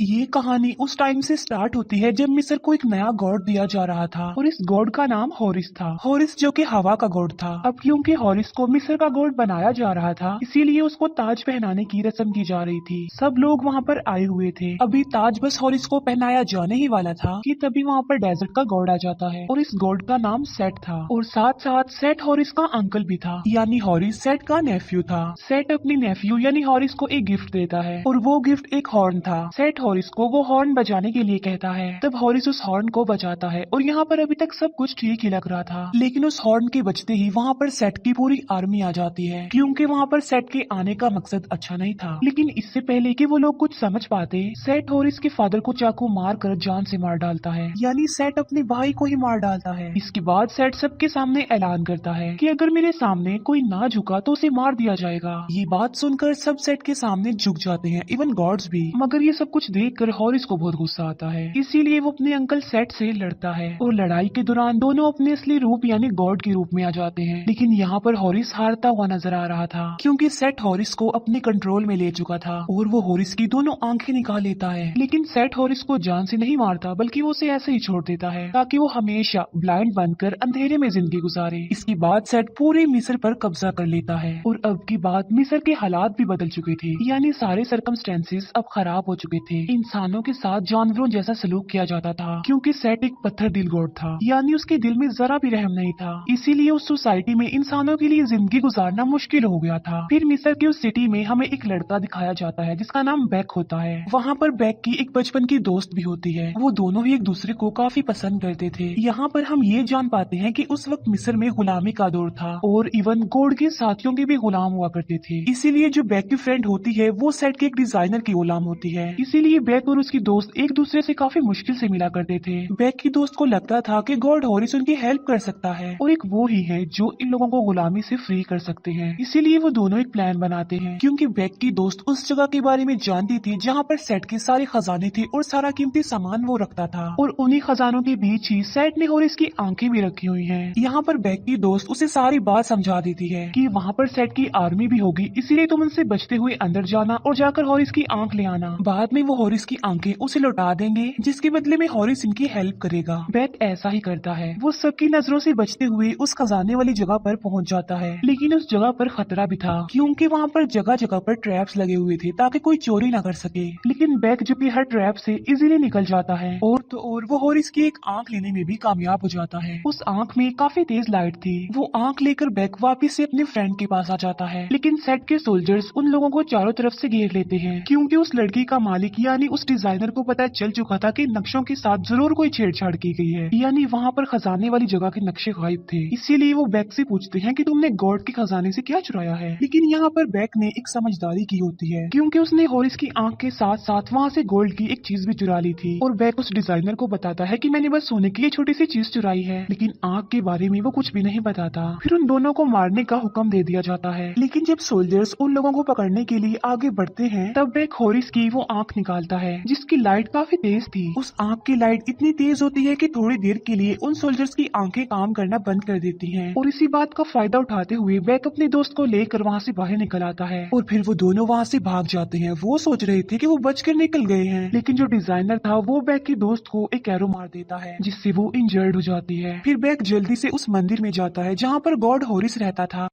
ये कहानी उस टाइम से स्टार्ट होती है जब मिस्र को एक नया गॉड दिया जा रहा था और इस गॉड का नाम हॉरिस था। हॉरिस जो कि हवा का गॉड था। अब क्योंकि हॉरिस को मिस्र का गॉड बनाया जा रहा था, इसीलिए उसको ताज पहनाने की रस्म की जा रही थी। सब लोग वहाँ पर आए हुए थे। अभी ताज बस हॉरिस को पहनाया जाने ही वाला था कि तभी वहाँ पर डेजर्ट का गॉड आ जाता है और इस गॉड का नाम सेट था और साथ साथ सेट हॉरिस का अंकल भी था, यानी हॉरिस सेट का नेफ्यू था। सेट अपनी नेफ्यू यानी हॉरिस को एक गिफ्ट देता है और वो गिफ्ट एक हॉर्न था। सेट हॉरिस को वो हॉर्न बजाने के लिए कहता है। तब हॉरिस उस हॉर्न को बजाता है और यहाँ पर अभी तक सब कुछ ठीक ही लग रहा था, लेकिन उस हॉर्न के बजते ही वहाँ पर सेट की पूरी आर्मी आ जाती है क्योंकि वहाँ पर सेट के आने का मकसद अच्छा नहीं था। लेकिन इससे पहले कि वो लोग कुछ समझ पाते, सेट हॉरिस के फादर को चाकू मार कर जान से मार डालता है, यानी सेट अपने भाई को ही मार डालता है। इसके बाद सेट सबके सामने ऐलान करता है कि अगर मेरे सामने कोई ना झुका तो उसे मार दिया जाएगा। ये बात सुनकर सब सेट के सामने झुक जाते हैं, इवन गॉड्स भी। मगर ये सब कुछ देखकर हॉरिस को बहुत गुस्सा आता है, इसीलिए वो अपने अंकल सेट से लड़ता है और लड़ाई के दौरान दोनों अपने असली रूप यानी गॉड के रूप में आ जाते हैं। लेकिन यहाँ पर हॉरिस हारता हुआ नजर आ रहा था क्योंकि सेट हॉरिस को अपने कंट्रोल में ले चुका था और वो हॉरिस की दोनों आंखें निकाल लेता है। लेकिन सेट हॉरिस को जान से नहीं मारता, बल्कि वो उसे ऐसे ही छोड़ देता है ताकि वो हमेशा ब्लाइंड बनकर अंधेरे में जिंदगी गुजारे। इसके बाद सेट पूरे मिस्र पर कब्जा कर लेता है और अब की बात मिस्र के हालात भी बदल चुके थे, यानी सारे सर्कमस्टेंसेस अब खराब हो चुके थे। इंसानों के साथ जानवरों जैसा सलूक किया जाता था क्योंकि सेट एक पत्थर दिल गॉड था, यानी उसके दिल में जरा भी रहम नहीं था। इसीलिए उस सोसाइटी में इंसानों के लिए जिंदगी गुजारना मुश्किल हो गया था। फिर मिस्र की उस सिटी में हमें एक लड़का दिखाया जाता है जिसका नाम बैक होता है। वहाँ पर बैक की एक बचपन की दोस्त भी होती है। वो दोनों ही एक दूसरे को काफी पसंद करते थे। यहाँ पर हम ये जान पाते हैं कि उस वक्त मिस्र में गुलामी का दौर था और इवन गॉड के साथियों के भी गुलाम हुआ करते थे। इसीलिए जो बैक की फ्रेंड होती है वो सेट के एक डिजाइनर की गुलाम होती है। इसीलिए बैक और उसकी दोस्त एक दूसरे से काफी मुश्किल से मिला करते थे। बैक की दोस्त को लगता था कि गॉड हॉरिस उनकी हेल्प कर सकता है और एक वो ही है जो इन लोगों को गुलामी से फ्री कर सकते हैं। इसीलिए वो दोनों एक प्लान बनाते हैं क्योंकि बैक की दोस्त उस जगह के बारे में जानती थी जहाँ पर सेट के सारे खजाने थे और सारा कीमती सामान वो रखता था और उन्हीं खजानों के बीच ही सेट ने हॉरिस की आंखें भी रखी हुई हैं। यहाँ पर बैक की दोस्त उसे सारी बात समझा देती है कि वहाँ पर सेट की आर्मी भी होगी, इसीलिए तुम उनसे बचते हुए अंदर जाना और जाकर हॉरिस की आंख ले आना। बाद में वो हॉरिस की आंखें उसे लौटा देंगे जिसके बदले में हॉरिस इनकी हेल्प करेगा। बैक ऐसा ही करता है। वो सबकी नजरों से बचते हुए उस खजाने वाली जगह पर पहुँच जाता है, लेकिन उस जगह पर खतरा भी था क्योंकि वहाँ पर जगह जगह पर ट्रैप्स लगे हुए थे ताकि कोई चोरी न कर सके। लेकिन बैक जो कि हर ट्रैप से इजीली निकल जाता है और तो और वो हॉरिस की एक आंख लेने में भी कामयाब हो जाता है। उस आंख में काफी तेज लाइट थी। वो आंख लेकर बैक वापिस से अपने फ्रेंड के पास आ जाता है, लेकिन सेट के सोल्जर्स उन लोगों को चारों तरफ से घेर लेते हैं क्योंकि उस लड़की का मालिक यानी उस डिजाइनर को पता चल चुका था कि नक्शों के साथ जरूर कोई छेड़छाड़ की गई है, यानी वहाँ पर खजाने वाली जगह के नक्शे गायब थे। इसीलिए वो बैक से पूछते हैं कि तुमने गॉड के खजाने से क्या चुराया है। लेकिन यहाँ पर बैक ने एक समझदारी की होती है क्योंकि उसने हॉरिस की आंख के साथ साथ वहाँ से गोल्ड की एक चीज भी चुरा ली थी और बैक उस डिजाइनर को बताता है कि मैंने बस सोने की ये छोटी सी चीज चुराई है, लेकिन आंख के बारे में वो कुछ भी नहीं बताता। फिर उन दोनों को मारने का हुक्म दे दिया जाता है, लेकिन जब सोल्जर्स उन लोगों को पकड़ने के लिए आगे बढ़ते हैं तब बैक हॉरिस की वो आंख निकालता है जिसकी लाइट काफी तेज थी। उस आंख की लाइट इतनी तेज होती है कि थोड़ी देर के लिए उन सोल्जर्स की आंखें काम करना बंद कर देती हैं और इसी बात का फायदा उठाते हुए बैक अपने दोस्त को लेकर वहाँ से बाहर निकल आता है और फिर वो दोनों वहाँ से भाग जाते हैं। वो सोच रहे थे कि वो बचकर निकल गए हैं, लेकिन जो डिजाइनर था वो बैक की दोस्त को एक एरो मार देता है जिससे वो इंजर्ड हो जाती है। फिर बैक जल्दी से उस मंदिर में जाता है जहाँ पर गॉड हॉरिस रहता था।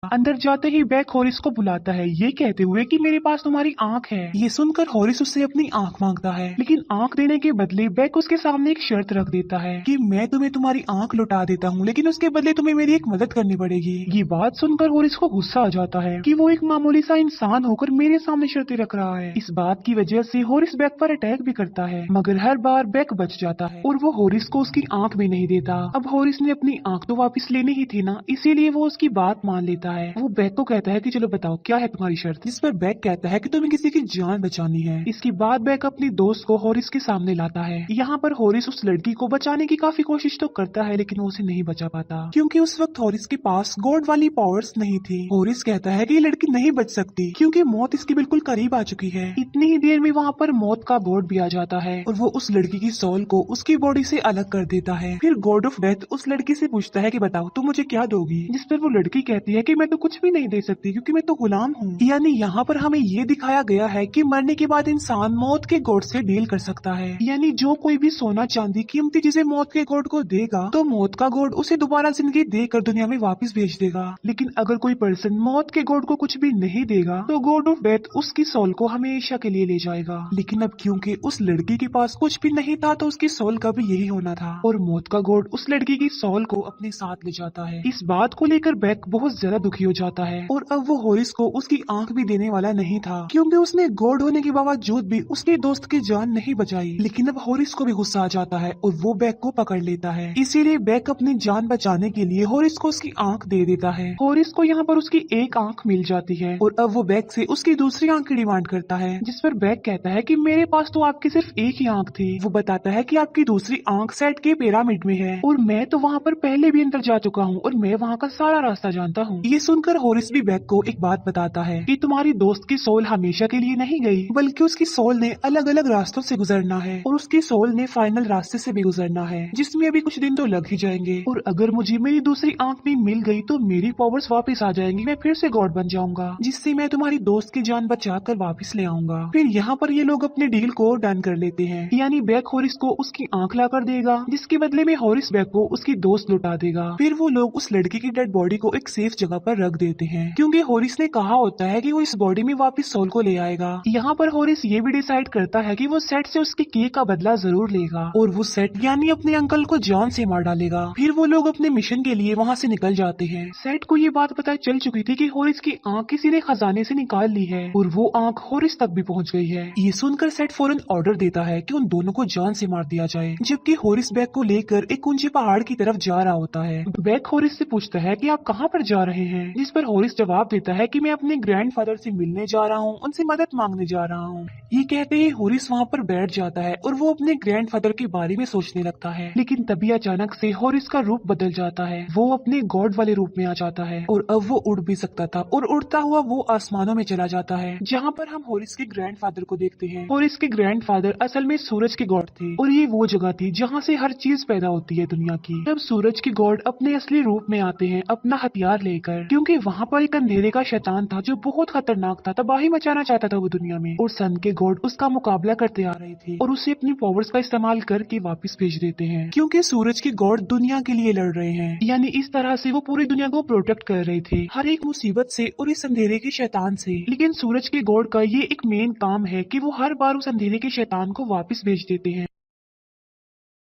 अंदर जाते ही बैक हॉरिस को बुलाता है ये कहते हुए कि मेरे पास तुम्हारी आंख है। ये सुनकर हॉरिस उससे अपनी आंख मांगता है, लेकिन आंख देने के बदले बैक उसके सामने एक शर्त रख देता है कि मैं तुम्हें तुम्हारी आंख लौटा देता हूँ, लेकिन उसके बदले तुम्हें मेरी एक मदद करनी पड़ेगी। ये बात सुनकर हॉरिस को गुस्सा आ जाता है कि वो एक मामूली सा इंसान होकर मेरे सामने शर्तें रख रहा है। इस बात की वजह से हॉरिस बैक पर अटैक भी करता है, मगर हर बार बैक बच जाता है और वो हॉरिस को उसकी आंख भी नहीं देता। अब हॉरिस ने अपनी आंख तो वापिस लेनी ही थी ना, इसीलिए वो उसकी बात मान लेता है। वो बैक को कहता है कि चलो बताओ क्या है तुम्हारी शर्त, जिस पर बैक कहता है कि तुम्हें किसी की जान बचानी है। इसके बाद बैक अपनी दोस्त को हॉरिस के सामने लाता है। यहाँ पर हॉरिस उस लड़की को बचाने की काफी कोशिश तो करता है, लेकिन वो उसे नहीं बचा पाता क्योंकि उस वक्त हॉरिस के पास गॉड वाली पावर्स नहीं थी। हॉरिस कहता है कि ये लड़की नहीं बच सकती क्योंकि मौत इसके बिल्कुल करीब आ चुकी है। इतनी ही देर में वहाँ पर मौत का गॉड भी आ जाता है और वो उस लड़की की सोल को उसकी बॉडी से अलग कर देता है। फिर गॉड ऑफ डेथ उस लड़की से पूछता है कि बताओ तुम मुझे क्या दोगी, जिस पर वो लड़की कहती है कि मैं तो कुछ भी नहीं दे सकती क्योंकि मैं तो गुलाम हूँ। यानी यहाँ पर हमें ये दिखाया गया है कि मरने के बाद इंसान मौत के गोड से डील कर सकता है। यानी जो कोई भी सोना चांदी कीमती चीजें मौत के गोड को देगा तो मौत का गोड उसे दोबारा जिंदगी देकर दुनिया में वापस भेज देगा। लेकिन अगर कोई पर्सन मौत के गोड को कुछ भी नहीं देगा तो गॉड ऑफ डेथ उसकी सोल को हमेशा के लिए ले जाएगा। लेकिन अब क्योंकि उस लड़की के पास कुछ भी नहीं था तो उसकी सोल का भी यही होना था और मौत का गॉड उस लड़की की सोल को अपने साथ ले जाता है। इस बात को लेकर बेक बहुत ज्यादा दुखी हो जाता है और अब वो हॉरिस को उसकी आंख भी देने वाला नहीं था क्योंकि उसने गॉड होने के बावजूद भी उसके दोस्त की जान नहीं बचाई। लेकिन अब हॉरिस को भी गुस्सा आ जाता है और वो बेक को पकड़ लेता है। इसीलिए बेक अपनी जान बचाने के लिए हॉरिस को उसकी आंख दे देता है। हॉरिस को यहाँ पर उसकी एक आंख मिल जाती है और अब वो बेक से उसकी दूसरी आंख की डिमांड करता है, जिस पर बेक कहता है कि मेरे पास तो आपकी सिर्फ एक ही आंख थी। वो बताता है कि आपकी दूसरी आंख सेट के पिरामिड में है और मैं तो वहाँ पर पहले भी अंदर जा चुका हूँ और मैं वहाँ का सारा रास्ता जानता हूँ। ये सुनकर हॉरिस भी बेक को एक बात बताता है कि तुम्हारी दोस्त की सोल हमेशा के लिए नहीं गई बल्कि उसकी सोल ने अलग अलग रास्तों से गुजरना है और उसकी सोल ने फाइनल रास्ते से भी गुजरना है जिसमें अभी कुछ दिन तो लग ही जाएंगे और अगर मुझे मेरी दूसरी आंख भी मिल गई तो मेरी पावर्स वापस आ जाएंगी, मैं फिर से गॉड बन जाऊंगा जिससे मैं तुम्हारी दोस्त की जान बचा कर वापस ले आऊंगा। फिर यहाँ पर ये लोग अपने डील को डन कर लेते हैं, यानी बेक हॉरिस को उसकी आंख ला कर देगा जिसके बदले में हॉरिस बेक को उसकी दोस्त लुटा देगा। फिर वो लोग उस लड़की की डेड बॉडी को एक सेफ जगह पर रख देते हैं क्योंकि हॉरिस ने कहा होता है कि वो इस बॉडी में वापस सोल को ले आएगा। यहाँ पर हॉरिस ये भी डिसाइड करता है कि वो सेट से उसके किए का बदला जरूर लेगा और वो सेट यानी अपने अंकल को जान से मार डालेगा। फिर वो लोग अपने मिशन के लिए वहाँ से निकल जाते हैं। सेट को ये बात पता चल चुकी थी कि हॉरिस की आंख किसी ने खजाने से निकाल ली है और वो आंख हॉरिस तक भी पहुंच गई है। ये सुनकर सेट फौरन ऑर्डर देता है कि उन दोनों को जान से मार दिया जाए, जबकि हॉरिस बैग को लेकर एक ऊंचे पहाड़ की तरफ जा रहा होता है। बैग हॉरिस से पूछता है कि आप कहाँ पर जा रहे हैं, जिस पर हॉरिस जवाब देता है कि मैं अपने ग्रैंडफादर से मिलने जा रहा हूँ, उनसे मदद मांगने जा रहा हूँ। ये कहते ही हॉरिस वहाँ पर बैठ जाता है और वो अपने ग्रैंडफादर के बारे में सोचने लगता है। लेकिन तभी अचानक से हॉरिस का रूप बदल जाता है, वो अपने गॉड वाले रूप में आ जाता है और अब वो उड़ भी सकता था और उड़ता हुआ वो आसमानों में चला जाता है, जहाँ पर हम हॉरिस के ग्रैंडफादर को देखते हैं। हॉरिस के ग्रैंडफादर असल में सूरज के गॉड थे और ये वो जगह थी जहाँ से हर चीज पैदा होती है दुनिया की। जब सूरज के गॉड अपने असली रूप में आते हैं अपना हथियार लेकर, क्योंकि वहाँ पर एक अंधेरे का शैतान था जो बहुत खतरनाक था, तबाही मचाना चाहता था वो दुनिया में, और सन के गॉड उसका मुकाबला करते आ रहे थे और उसे अपनी पावर्स का इस्तेमाल करके वापस भेज देते हैं, क्योंकि सूरज के गॉड दुनिया के लिए लड़ रहे हैं। यानी इस तरह से वो पूरी दुनिया को प्रोटेक्ट कर रहे थे हर एक मुसीबत से और इस अंधेरे के शैतान से। लेकिन सूरज के गॉड का ये एक मेन काम है कि वो हर बार उस अंधेरे के शैतान को वापस भेज देते हैं।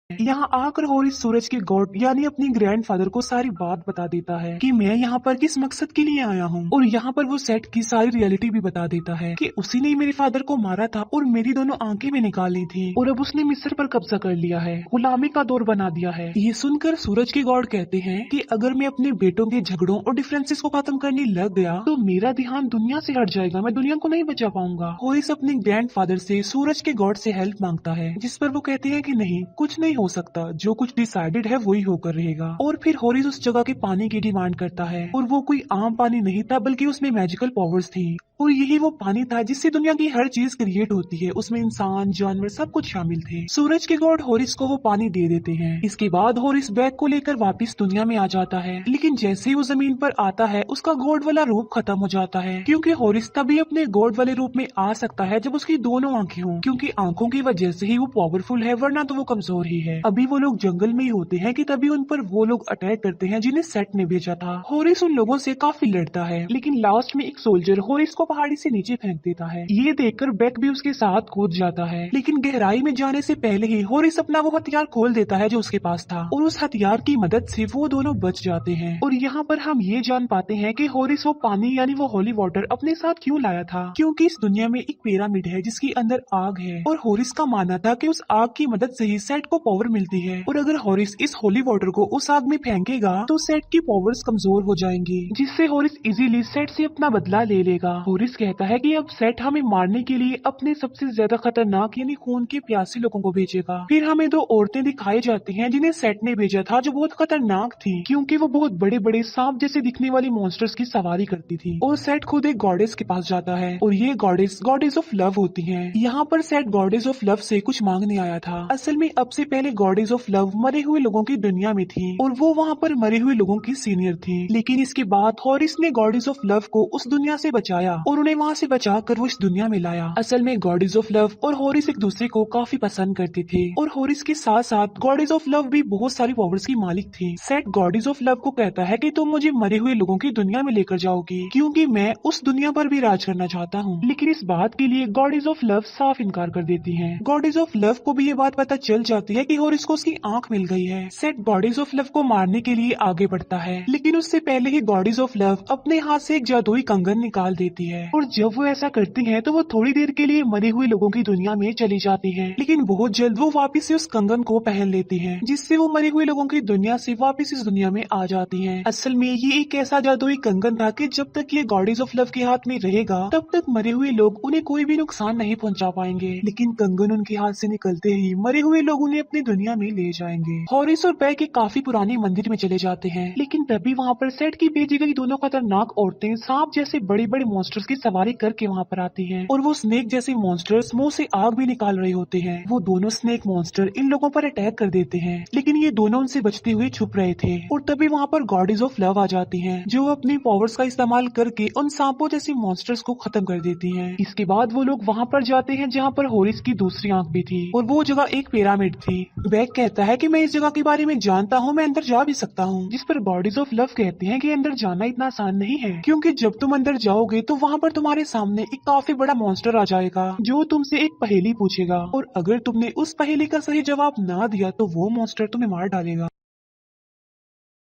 यहाँ आकर हॉरिस सूरज के गॉड यानी अपने ग्रैंडफादर को सारी बात बता देता है कि मैं यहाँ पर किस मकसद के लिए आया हूँ, और यहाँ पर वो सेट की सारी रियलिटी भी बता देता है कि उसी ने मेरे फादर को मारा था और मेरी दोनों आंखें भी निकाली थी और अब उसने मिस्र पर कब्जा कर लिया है, गुलामी का दौर बना दिया है। ये सुनकर सूरज के गॉड कहते हैं कि अगर मैं अपने बेटों के झगड़ों और डिफरेंसेस को खत्म करने लग गया तो मेरा ध्यान दुनिया से हट जाएगा, मैं दुनिया को नहीं बचा पाऊंगा। हॉरिस अपने ग्रैंडफादर से सूरज के गॉड से हेल्प मांगता है, जिस पर वो कहते हैं कि नहीं, कुछ नहीं हो सकता, जो कुछ डिसाइडेड है वही होकर रहेगा। और फिर हॉरिस उस जगह के पानी की डिमांड करता है और वो कोई आम पानी नहीं था बल्कि उसमें मैजिकल पावर्स थी और यही वो पानी था जिससे दुनिया की हर चीज क्रिएट होती है, उसमें इंसान जानवर सब कुछ शामिल थे। सूरज के गॉड हॉरिस को वो पानी दे देते हैं। इसके बाद हॉरिस बैग को लेकर वापस दुनिया में आ जाता है, लेकिन जैसे ही वो जमीन पर आता है उसका गॉड वाला रूप खत्म हो जाता है, क्योंकि हॉरिस तभी अपने गॉड वाले रूप में आ सकता है जब उसकी दोनों आंखें हों, क्योंकि आंखों की वजह से ही वो पावरफुल है, वरना तो वो कमजोर ही है। अभी वो लोग जंगल में ही होते हैं कि तभी उन पर वो लोग अटैक करते हैं जिन्हें सेट ने भेजा था। हॉरिस उन लोगों से काफी लड़ता है, लेकिन लास्ट में एक सोल्जर हॉरिस को पहाड़ी से नीचे फेंक देता है। ये देखकर बेक भी उसके साथ कूद जाता है, लेकिन गहराई में जाने से पहले ही हॉरिस अपना वो हथियार खोल देता है जो उसके पास था और उस हथियार की मदद से वो दोनों बच जाते हैं। और यहाँ पर हम ये जान पाते हैं कि हॉरिस वो पानी यानी वो होली वाटर अपने साथ क्यों लाया था, क्योंकि इस दुनिया में एक पिरामिड है जिसके अंदर आग है और हॉरिस का मानना था कि उस आग की मदद से ही सेट को पावर मिलती है, और अगर हॉरिस इस होली वाटर को उस आग में फेंकेगा तो सेट की पावर्स कमजोर हो जाएंगी, जिससे हॉरिस इजीली सेट से अपना बदला ले लेगा। होरिस कहता है कि अब सेट हमें मारने के लिए अपने सबसे ज्यादा खतरनाक यानी खून के प्यासे लोगों को भेजेगा। फिर हमें दो औरतें दिखाई जाती हैं जिन्हें सेट ने भेजा था, जो बहुत खतरनाक थी क्योंकि वो बहुत बड़े बड़े सांप जैसे दिखने वाली मॉन्स्टर्स की सवारी करती थी। और सेट खुद एक गॉडेस के पास जाता है और ये गॉडेस गॉडेस ऑफ लव होती है। यहाँ पर सेट गॉडेस ऑफ लव से कुछ मांगने आया था। असल में अब से पहले गॉडेस ऑफ लव मरे हुए लोगों की दुनिया में थी और वो वहाँ पर मरे हुए लोगों की सीनियर थी। लेकिन इसके बाद हॉरिस ने गॉडेस ऑफ लव को उस दुनिया से बचाया और उन्हें वहाँ से बचाकर वो इस दुनिया में लाया। असल में गॉडेस ऑफ लव और हॉरिस एक दूसरे को काफी पसंद करते थे और हॉरिस के साथ साथ गॉडेस ऑफ लव भी बहुत सारी पावर्स की मालिक थी। सेट गॉडेस ऑफ लव को कहता है कि तुम मुझे मरे हुए लोगों की दुनिया में लेकर जाओगी क्योंकि मैं उस दुनिया पर भी राज करना चाहता हूँ। लेकिन इस बात के लिए गॉडेस ऑफ लव साफ इनकार कर देती है। गॉडेस ऑफ लव को भी ये बात पता चल जाती है कि हॉरिस को उसकी आंख मिल गई है। सेट गॉडेस ऑफ लव को मारने के लिए आगे बढ़ता है, लेकिन उससे पहले ही गॉडेस ऑफ लव अपने हाथ से एक जादुई कंगन निकाल देती है और जब वो ऐसा करती है तो वो थोड़ी देर के लिए मरे हुए लोगों की दुनिया में चली जाती है। लेकिन बहुत जल्द वो वापस से उस कंगन को पहन लेती है, जिससे वो मरे हुए लोगों की दुनिया से वापस इस दुनिया में आ जाती है। असल में ये एक ऐसा जादुई कंगन था कि जब तक ये गॉडेस ऑफ लव के हाथ में रहेगा तब तक मरे हुए लोग उन्हें कोई भी नुकसान नहीं पहुंचा पाएंगे। लेकिन कंगन उनके हाथ से निकलते ही मरे हुए लोग उन्हें अपनी दुनिया में ले जाएंगे। हॉरिस और बैक एक काफी पुराने मंदिर में चले जाते हैं, लेकिन तभी वहाँ पर सेट की भेजी गई दोनों खतरनाक औरतें सांप जैसे बड़े बड़े मॉन्स्टर्स की सवारी करके वहाँ पर आती हैं और वो स्नेक जैसे मॉन्स्टर्स मुंह से आग भी निकाल रहे होते हैं। वो दोनों स्नेक मॉन्स्टर इन लोगों पर अटैक कर देते हैं, लेकिन ये दोनों उनसे बचते हुए छुप रहे थे और तभी वहाँ पर गॉडेस ऑफ लव आ जाती हैं, जो अपनी पावर्स का इस्तेमाल करके उन सांपों जैसे मॉन्स्टर्स को खत्म कर देती हैं। इसके बाद वो लोग वहाँ पर जाते हैं जहाँ पर हॉरिस की दूसरी आंख भी थी और वो जगह एक पिरामिड थी। बैक कहता है कि मैं इस जगह के बारे में जानता हूँ, मैं अंदर जा भी सकता हूँ, जिस पर गॉडेस ऑफ लव कहते हैं कि अंदर जाना इतना आसान नहीं है क्योंकि जब तुम अंदर जाओगे तो वहाँ पर तुम्हारे सामने एक काफी बड़ा मॉन्स्टर आ जाएगा जो तुमसे एक पहेली पूछेगा और अगर तुमने उस पहेली का सही जवाब ना दिया तो वो मॉन्स्टर तुम्हें मार डालेगा।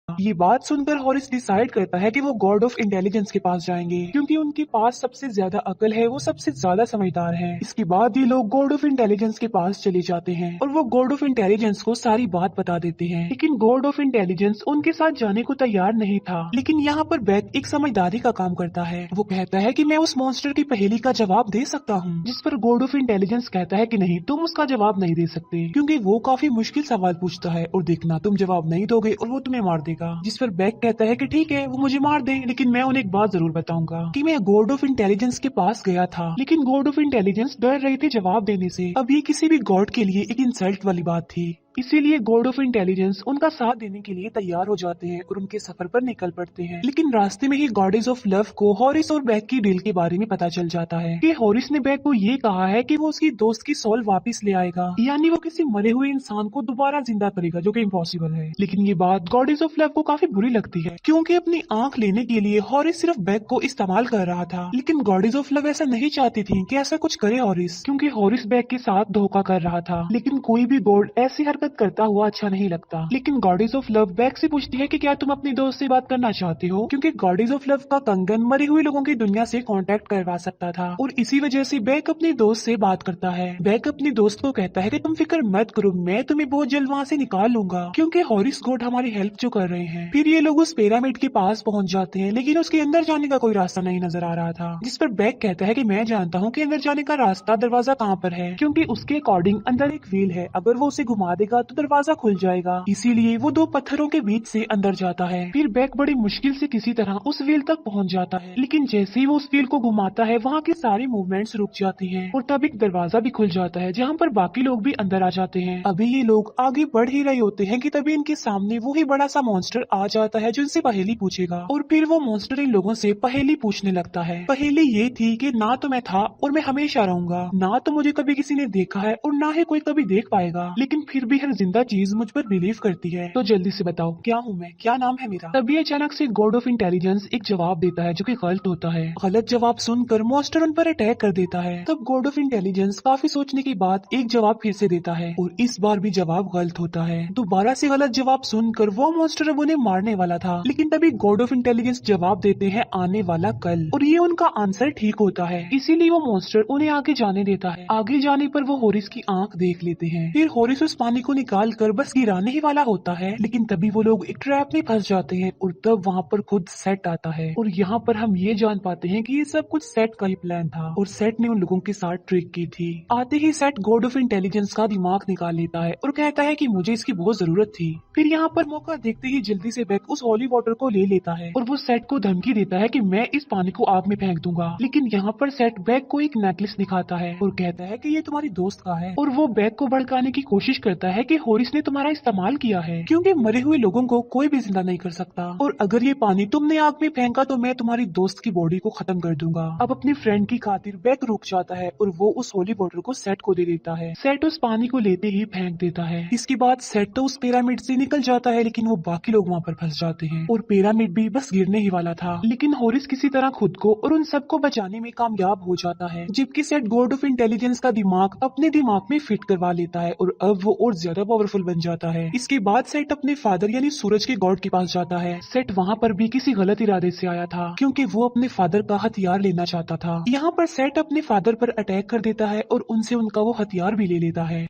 ये बात सुनकर हॉरिस डिसाइड करता है कि वो गॉड ऑफ इंटेलिजेंस के पास जाएंगे क्योंकि उनके पास सबसे ज्यादा अकल है, वो सबसे ज्यादा समझदार है। इसके बाद ये लोग गॉड ऑफ इंटेलिजेंस के पास चले जाते हैं और वो गॉड ऑफ इंटेलिजेंस को सारी बात बता देते हैं। लेकिन गॉड ऑफ इंटेलिजेंस उनके साथ जाने को तैयार नहीं था। लेकिन यहाँ पर बैक एक समझदारी का काम करता है। वो कहता है कि मैं उस मॉन्स्टर की पहेली का जवाब दे सकता हूँ, जिस पर गॉड ऑफ इंटेलिजेंस कहता है कि नहीं, तुम उसका जवाब नहीं दे सकते क्योंकि वो काफी मुश्किल सवाल पूछता है और देखना तुम जवाब नहीं दोगे और वो तुम्हें मार देगा। जिस पर बैक कहता है कि ठीक है, वो मुझे मार दे, लेकिन मैं उन्हें एक बात जरूर बताऊंगा कि मैं गॉड ऑफ इंटेलिजेंस के पास गया था, लेकिन गॉड ऑफ इंटेलिजेंस डर रहे थे जवाब देने से। अब ये किसी भी गॉड के लिए एक इंसल्ट वाली बात थी, इसीलिए गॉड ऑफ इंटेलिजेंस उनका साथ देने के लिए तैयार हो जाते हैं और उनके सफर पर निकल पड़ते हैं। लेकिन रास्ते में ही गॉडेस ऑफ लव को हॉरिस और बैक की डील के बारे में पता चल जाता है कि हॉरिस ने बैक को ये कहा है कि वो उसकी दोस्त की सोल वापस ले आएगा, यानी वो किसी मरे हुए इंसान को दोबारा जिंदा करेगा, जो कि इम्पॉसिबल है। लेकिन ये बात गॉडेस ऑफ लव को काफी बुरी लगती है क्योंकि अपनी आंख लेने के लिए हॉरिस सिर्फ बैक को इस्तेमाल कर रहा था। लेकिन गॉडेस ऑफ लव ऐसा नहीं चाहती थी कि ऐसा कुछ करे हॉरिस, क्योंकि हॉरिस बैक के साथ धोखा कर रहा था। लेकिन कोई भी गॉड ऐसी हरकत करता हुआ अच्छा नहीं लगता। लेकिन गॉडेस ऑफ लव बैक से पूछती है कि क्या तुम अपनी दोस्त से बात करना चाहते हो, क्योंकि गॉडेस ऑफ लव का कंगन मरे हुए लोगों की दुनिया से कांटेक्ट करवा सकता था और इसी वजह से बैक अपनी दोस्त से बात करता है। बैक अपनी दोस्त को कहता है कि तुम फिक्र मत करो, मैं तुम्हें बहुत जल्द वहाँ से निकाल लूंगा क्योंकि हॉरिस गॉड हमारी हेल्प जो कर रहे हैं। फिर ये लोग उस पिरामिड के पास पहुँच जाते हैं, लेकिन उसके अंदर जाने का कोई रास्ता नहीं नजर आ रहा था। जिस पर बैक कहता है कि मैं जानता हूँ कि अंदर जाने का रास्ता दरवाजा कहाँ पर है, क्योंकि उसके अकॉर्डिंग अंदर एक व्हील है, अगर वो उसे घुमा देगा तो दरवाजा खुल जाएगा। इसीलिए वो दो पत्थरों के बीच से अंदर जाता है। फिर बैक बड़ी मुश्किल से किसी तरह उस व्हील तक पहुंच जाता है, लेकिन जैसे ही वो उस व्हील को घुमाता है वहाँ की सारी मूवमेंट्स रुक जाती हैं और तब एक दरवाजा भी खुल जाता है जहाँ पर बाकी लोग भी अंदर आ जाते हैं। अभी ये लोग आगे बढ़ ही रहे होते हैं कि तभी इनके सामने वो ही बड़ा सा मॉन्स्टर आ जाता है जो इनसे पहेली पूछेगा और फिर वो मॉन्स्टर इन लोगों से पहेली पूछने लगता है। पहेली ये थी कि ना तो मैं था और मैं हमेशा रहूंगा, ना तो मुझे कभी किसी ने देखा है और ना ही कोई कभी देख पाएगा, लेकिन फिर भी हर जिंदा चीज मुझ पर बिलीव करती है, तो जल्दी से बताओ क्या हूँ मैं, क्या नाम है मेरा। तभी अचानक से गॉड ऑफ इंटेलिजेंस एक जवाब देता है जो कि गलत होता है। गलत जवाब सुनकर मॉन्स्टर उन पर अटैक कर देता है। तब गॉड ऑफ इंटेलिजेंस काफी सोचने के बाद एक जवाब फिर से देता है और इस बार भी जवाब गलत होता है। दोबारा से गलत जवाब सुनकर वो मॉन्स्टर अब उन्हें मारने वाला था, लेकिन तभी गॉड ऑफ इंटेलिजेंस जवाब देते हैं आने वाला कल, और ये उनका आंसर ठीक होता है। इसीलिए वो मॉन्स्टर उन्हें आगे जाने देता है। आगे जाने पर वो हॉरिस की आंख देख लेते हैं। फिर हॉरिस उस पानी को निकाल कर बस गिराने ही वाला होता है, लेकिन तभी वो लोग एक ट्रैप में फंस जाते हैं और तब वहाँ पर खुद सेट आता है और यहाँ पर हम ये जान पाते हैं कि ये सब कुछ सेट का ही प्लान था और सेट ने उन लोगों के साथ ट्रिक की थी। आते ही सेट गॉड ऑफ इंटेलिजेंस का दिमाग निकाल लेता है और कहता है कि मुझे इसकी बहुत जरूरत थी। फिर यहाँ पर मौका देखते ही जल्दी से बेक उस होली वाटर को ले लेता है और वो सेट को धमकी देता है कि मैं इस पानी को आग में फेंक दूंगा। लेकिन यहाँ पर सेट बेक को एक नेकलेस दिखाता है और कहता है कि ये तुम्हारी दोस्त का है और वो बेक को भड़काने की कोशिश करता है कि होरिस ने तुम्हारा इस्तेमाल किया है, क्योंकि मरे हुए लोगों को कोई भी जिंदा नहीं कर सकता और अगर ये पानी तुमने आग में फेंका तो मैं तुम्हारी दोस्त की बॉडी को खत्म कर दूंगा। अब अपनी फ्रेंड की खातिर बेक रुक जाता है और वो उस होली वाटर को सेट को दे देता है। सेट उस पानी को लेते ही फेंक देता है। इसके बाद सेट तो उस पिरामिड से निकल जाता है, लेकिन वो बाकी लोग वहाँ पर फंस जाते हैं और पिरामिड भी बस गिरने ही वाला था। लेकिन होरिस किसी तरह खुद को और उन सबको बचाने में कामयाब हो जाता है, जबकि सेट गॉड ऑफ इंटेलिजेंस का दिमाग अपने दिमाग में फिट करवा लेता है और अब वो और ज्यादा पावरफुल बन जाता है। इसके बाद सेट अपने फादर यानी सूरज के गॉड के पास जाता है। सेट वहाँ पर भी किसी गलत इरादे से आया था, क्योंकि वो अपने फादर का हथियार लेना चाहता था। यहाँ पर सेट अपने फादर पर अटैक कर देता है और उनसे उनका वो हथियार भी ले लेता है,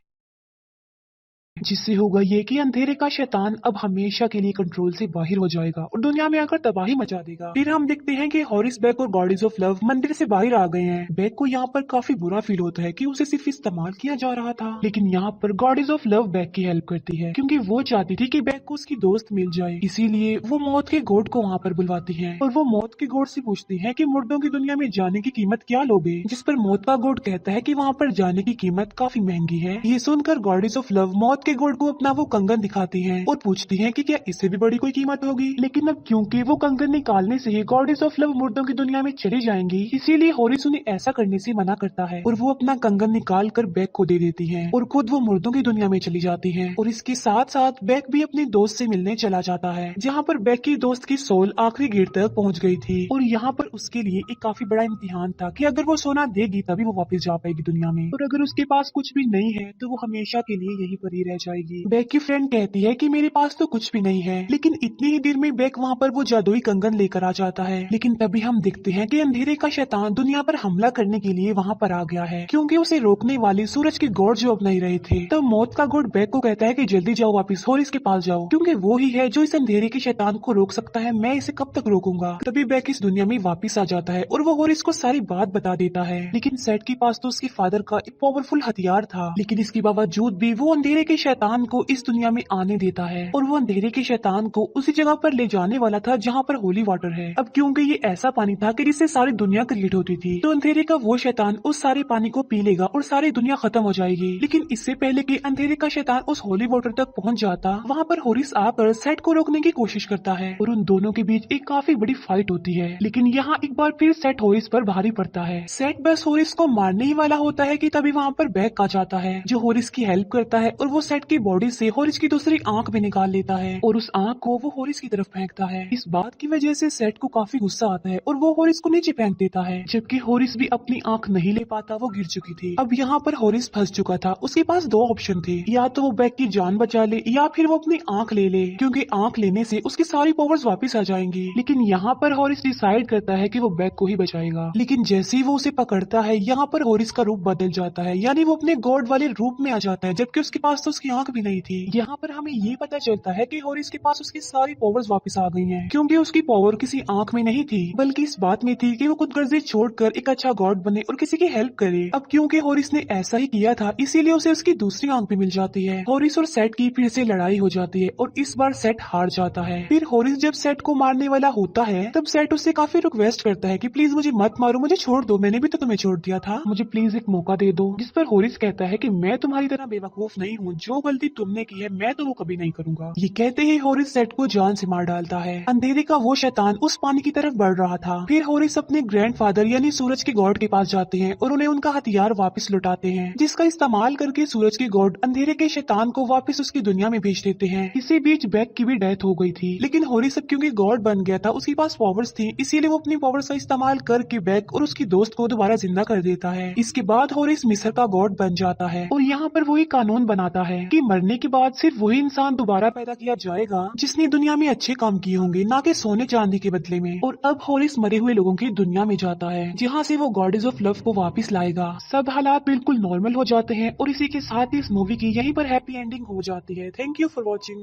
जिससे होगा ये कि अंधेरे का शैतान अब हमेशा के लिए कंट्रोल से बाहर हो जाएगा और दुनिया में आकर तबाही मचा देगा। फिर हम देखते हैं कि हॉरिस बेक और गॉडेस ऑफ लव मंदिर से बाहर आ गए हैं। बेक को यहाँ पर काफी बुरा फील होता है कि उसे सिर्फ इस्तेमाल किया जा रहा था, लेकिन यहाँ पर गॉडेस ऑफ लव बेक की हेल्प करती है, क्योंकि वो चाहती थी कि बेक को उसकी दोस्त मिल जाए। इसीलिए वो मौत के गॉड को वहाँ पर बुलवाती है और वो मौत के गॉड से पूछती है कि मुर्दों की दुनिया में जाने की कीमत क्या लोगे, जिस पर मौत का गॉड कहता है कि वहाँ पर जाने की कीमत काफी महंगी है। ये सुनकर गॉडेस ऑफ लव मौत के गॉड को अपना वो कंगन दिखाती हैं और पूछती हैं कि क्या इससे भी बड़ी कोई कीमत होगी। लेकिन अब क्योंकि वो कंगन निकालने से ही गॉडेस ऑफ लव मुर्दों की दुनिया में चली जाएंगी, इसीलिए होरिस उन्हें ऐसा करने से मना करता है और वो अपना कंगन निकाल कर बेक को दे देती है और खुद वो मुर्दों की दुनिया में चली जाती है। और इसके साथ साथ बेक भी अपनी दोस्त से मिलने चला जाता है, जहाँ पर बेक की दोस्त की सोल आखिरी गेट तक पहुँच गई थी और यहाँ पर उसके लिए एक काफी बड़ा इम्तिहान था कि अगर वो सोना देगी तभी वो वापस जा पाएगी दुनिया में, और अगर उसके पास कुछ भी नहीं है तो वो हमेशा के लिए यहीं पर ही रह जाएगी। बेक की फ्रेंड कहती है कि मेरे पास तो कुछ भी नहीं है, लेकिन इतनी ही देर में बेक वहाँ पर वो जादुई कंगन लेकर आ जाता है। लेकिन तभी हम देखते हैं कि अंधेरे का शैतान दुनिया पर हमला करने के लिए वहाँ पर आ गया है, क्योंकि उसे रोकने वाले सूरज के गॉड जो अब नहीं रहे थे। तब मौत का गॉड बेक को कहता है कि जल्दी जाओ वापिस होरिस के पास जाओ, क्योंकि वो ही है जो इस अंधेरे के शैतान को रोक सकता है। मैं इसे कब तक रोकूंगा। तभी बेक इस दुनिया में वापिस आ जाता है और वो होरिस को सारी बात बता देता है। लेकिन सेट के पास तो उसके फादर का एक पावरफुल हथियार था, लेकिन इसके बावजूद भी वो अंधेरे के शैतान को इस दुनिया में आने देता है और वो अंधेरे के शैतान को उसी जगह पर ले जाने वाला था जहाँ पर होली वाटर है। अब क्योंकि ये ऐसा पानी था कि जिससे सारी दुनिया क्रिएट होती थी, तो अंधेरे का वो शैतान उस सारे पानी को पी लेगा और सारी दुनिया खत्म हो जाएगी। लेकिन इससे पहले कि अंधेरे का शैतान उस होली वाटर तक पहुँच जाता, वहाँ पर होरिस आकर सेट को रोकने की कोशिश करता है और उन दोनों के बीच एक काफी बड़ी फाइट होती है। लेकिन यहाँ एक बार फिर सेट होरिस पर भारी पड़ता है। सेट बस होरिस को मारने ही वाला होता है कि तभी वहाँ पर बेक आ जाता है, जो होरिस की हेल्प करता है और वो सेट की बॉडी से होरिस की दूसरी आंख भी निकाल लेता है और उस आंख को वो होरिस की तरफ फेंकता है। इस बात की वजह से सेट को काफी गुस्सा आता है और वो होरिस को नीचे फेंक देता है, जबकि होरिस भी अपनी आंख नहीं ले पाता, वो गिर चुकी थी। अब यहाँ पर होरिस फंस चुका था। उसके पास दो ऑप्शन थे, या तो वो बेक की जान बचा ले या फिर वो अपनी आंख ले ले, क्योंकि आंख लेने से उसकी सारी पावर्स वापस आ जाएंगी। लेकिन यहाँ पर होरिस डिसाइड करता है कि वो बेक को ही बचाएगा। लेकिन जैसे ही वो उसे पकड़ता है, यहाँ पर होरिस का रूप बदल जाता है, यानी वो अपने गॉड वाले रूप में आ जाता है, जबकि उसके पास तो उसकी आंख भी नहीं थी। यहाँ पर हमें ये पता चलता है कि होरिस के पास उसकी सारी पावर्स वापस आ गई हैं, क्योंकि उसकी पावर किसी आंख में नहीं थी, बल्कि इस बात में थी कि वो खुद गर्जी छोड़कर एक अच्छा गॉड बने और किसी की हेल्प करे। अब क्योंकि होरिस ने ऐसा ही किया था, इसीलिए उसे उसकी दूसरी आंख भी मिल जाती है। होरिस और सेट की फिर से लड़ाई हो जाती है और इस बार सेट हार जाता है। फिर होरिस जब सेट को मारने वाला होता है, तब सेट उससे काफी रिक्वेस्ट करता है कि प्लीज मुझे मत मारो, मुझे छोड़ दो, मैंने भी तो तुम्हें छोड़ दिया था, मुझे प्लीज एक मौका दे दो। जिस पर होरिस कहता है कि मैं तुम्हारी तरह बेवकूफ नहीं हूँ, जो गलती तुमने की है मैं तो वो कभी नहीं करूंगा। ये कहते ही होरिस सेट को जान से मार डालता है। अंधेरे का वो शैतान उस पानी की तरफ बढ़ रहा था। फिर होरिस अपने ग्रैंडफादर यानी सूरज के गॉड के पास जाते हैं और उन्हें उनका हथियार वापस लौटाते हैं, जिसका इस्तेमाल करके सूरज के गॉड अंधेरे के शैतान को वापस उसकी दुनिया में भेज देते हैं। इसी बीच बेक की भी डेथ हो गई थी, लेकिन होरिस अब क्योंकि गॉड बन गया था, उसके पास पावर्स थी, इसीलिए वो अपनी पावर्स का इस्तेमाल करके बेक और उसकी दोस्त को दोबारा जिंदा कर देता है। इसके बाद होरिस मिस्र का गॉड बन जाता है और यहाँ पर वो एक कानून बनाता है कि मरने के बाद सिर्फ वही इंसान दोबारा पैदा किया जाएगा जिसने दुनिया में अच्छे काम किए होंगे, ना कि सोने चांदी के बदले में। और अब हॉरिस मरे हुए लोगों की दुनिया में जाता है जहाँ से वो गॉडेस ऑफ लव को वापस लाएगा। सब हालात बिल्कुल नॉर्मल हो जाते हैं और इसी के साथ इस मूवी की यहीं पर हैप्पी एंडिंग हो जाती है। Thank you for watching.